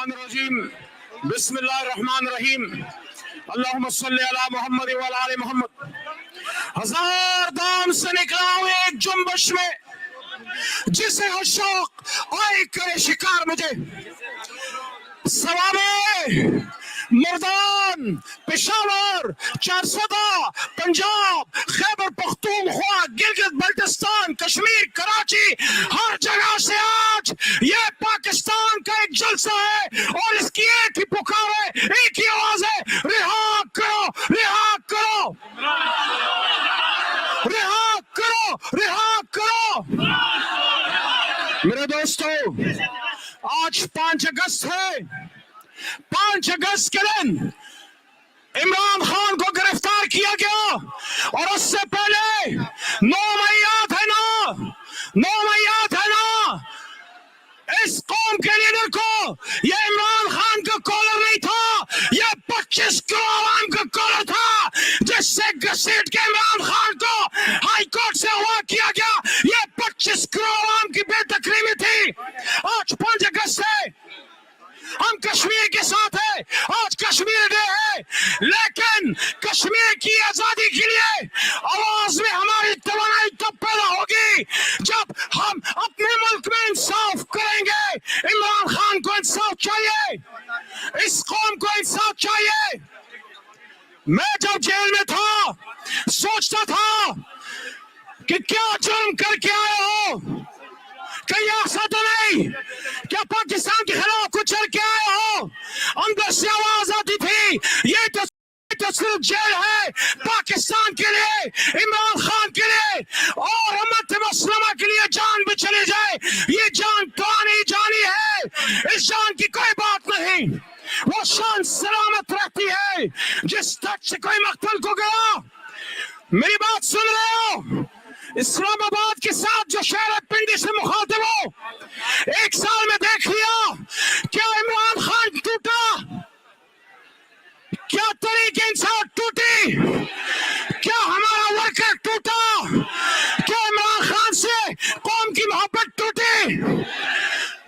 रजीम बिस्मिल्लाहिर्रहमानिर्रहीम अल्लाहुम्मा सल्ली अला मुहम्मद व अला आलि मुहम्मद। हजार दाम से निकला हूँ एक जुम्बश में, जिसे हो शौक आए करे शिकार मुझे। सवाबे मर्दान, पेशावर, चारसदा, पंजाब, खैबर पख्तूनख्वा, गिलगित बल्टिस्तान, कश्मीर, कराची, हर जगह से आज ये पाकिस्तान का एक जलसा है और इसकी एक ही पुकार है, एक ही आवाज है, रिहा करो, रिहा करो, रिहा करो, रिहा करो। मेरे दोस्तों, आज 5 अगस्त है। 5 अगस्त के दिन इमरान खान को गिरफ्तार किया गया और उससे पहले 9 मई याद है ना, 9 मई याद है ना। इस कौम के लीडर को ये इमरान खान का कॉलर नहीं था, ये 25 करोड़ आवाम का कॉलर था, जिससे घसीट के इमरान खान को हाई कोर्ट से अगवा किया गया। ये 25 करोड़ आवाम की बेतकरीमी थी। आज 5 अगस्त है, हम कश्मीर के साथ है, आज कश्मीर डे है, लेकिन कश्मीर की आजादी के लिए आवाज में हमारी तवानाई तब पैदा होगी जब हम अपने मुल्क में इंसाफ करेंगे। इमरान खान को इंसाफ चाहिए, इस कौम को इंसाफ चाहिए। मैं जब जेल में था सोचता था कि क्या जुर्म करके आए हो, कहीं ऐसा तो नहीं क्या पाकिस्तान के खिलाफ कुछ करके आए हो। अंदर से आवाज आती थी ये तो सिर्फ जेल है पाकिस्तान के लिए, इमरान खान के लिए और उम्मत मुस्लिमा के लिए जान भी चली जाए, ये जान तो आनी जानी है, इस जान की कोई बात नहीं, वो शान सलामत रहती है जिस तक से कोई मकतल को गया। मेरी बात सुन रहे हो? इस्लामाबाद के साथ जो शहर है पिंडी से मुखातिब हो, 1 साल में देख लिया क्या इमरान खान टूटा, क्या तरीके इंसाफ टूटी, क्या हमारा वर्कर टूटा, क्या इमरान खान से कौम की मोहब्बत टूटी?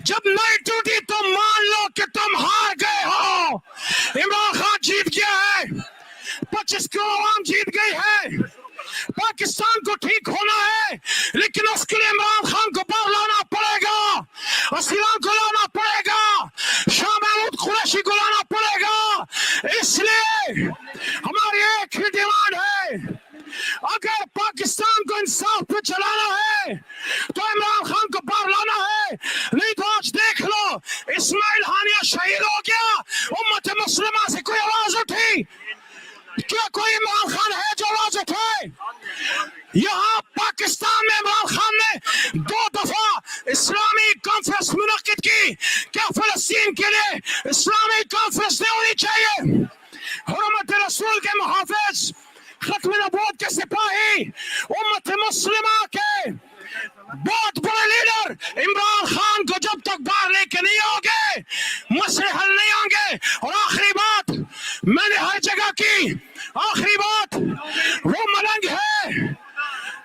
जब नहीं टूटी तो मान लो कि तुम हार गए हो। इमरान खान जीत गया है, 25 करोड़ आवाम जीत गई है। पाकिस्तान को ठीक होना है, लेकिन उसके लिए इमरान खान को बाहर लाना पड़ेगा, असलाम को लाना पड़ेगा, शाह महमूद कुरैशी को लाना पड़ेगा। इसलिए हमारी एक ही डिमांड है, अगर पाकिस्तान को इंसाफ पे चलाना है तो इमरान खान को बाहर लाना है, नहीं तो आज देख लो इस्माइल हानिया शहीद हो गया, उम्मत मुस्लिमा से कोई आवाज उठी? क्या कोई इमरान खान है जो आवाज उठाए? यहाँ पाकिस्तान में इमरान खान ने 2 दफा इस्लामी कॉन्फ्रेंस मुनक्किद की, क्या फलस्तीन के लिए इस्लामी कॉन्फ्रेंस नहीं होनी चाहिए? हुर्मत रसूल के मुहाफिज, खत्म नबूवत के सिपाही, उम्मत मुस्लिमा के बहुत बड़े लीडर इमरान खान को जब तक बाहर लेके नहीं आओगे मसले हल नहीं होंगे। और आखिरी बात मैंने हर जगह की, आखिरी बात, वो मलंग है,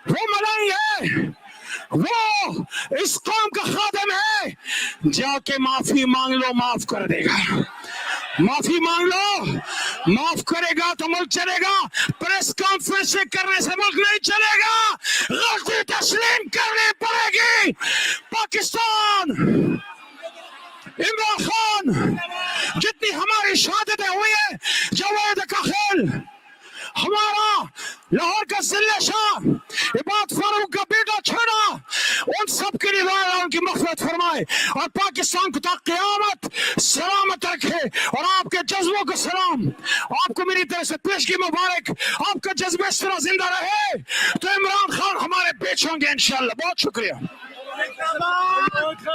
वो मलंग है, वो इस कौम का खादिम है, जाके माफी मांग लो, माफ कर देगा। माफी मांग लो, माफ करेगा तो मुल्क चलेगा। प्रेस कॉन्फ्रेंस करने से मुल्क नहीं चलेगा, गलती तस्लीम करनी पड़ेगी। पाकिस्तान, इमरान खान, जितनी हमारी शहादतें हुई है, जवाद का खेल, हमारा लाहौर का जिले शाह, इबाद फारूक का बेटा छोड़ा, उन सब के लिए उनकी मग़फ़िरत फरमाए और पाकिस्तान को तक क़यामत सलामत रखे। और आपके जज्बों को सलाम, आपको मेरी तरफ से पेशगी मुबारक, आपका जज्बा इस तरह जिंदा रहे तो इमरान खान हमारे बीच होंगे इंशाअल्लाह। बहुत शुक्रिया।